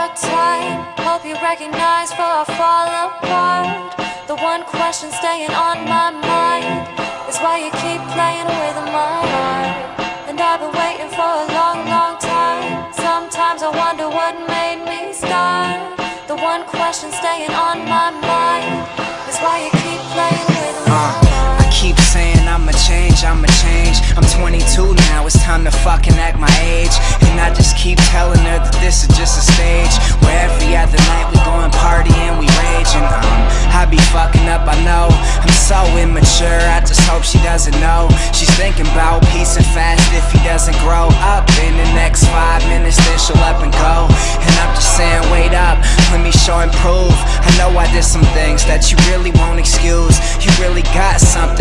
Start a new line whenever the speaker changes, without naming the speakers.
our time. Hope you recognize before I fall apart. The one question staying on my mind is why you keep playing with my heart. And I've been waiting for a long, long time. Sometimes I wonder what made me start. The one question staying on my mind is why you keep playing with my heart.
I keep saying I'ma change. I'm 22 now, it's time to fucking act my age. And I just keep telling her that this is just a stage, where every other night we go and party and we rage. And I be fucking up, I know. I'm so immature, I just hope she doesn't know. She's thinking about peace and fast if he doesn't grow up. In the next 5 minutes then she'll up and go. And I'm just saying wait up, let me show and prove. I know I did some things that you really won't excuse. You really got something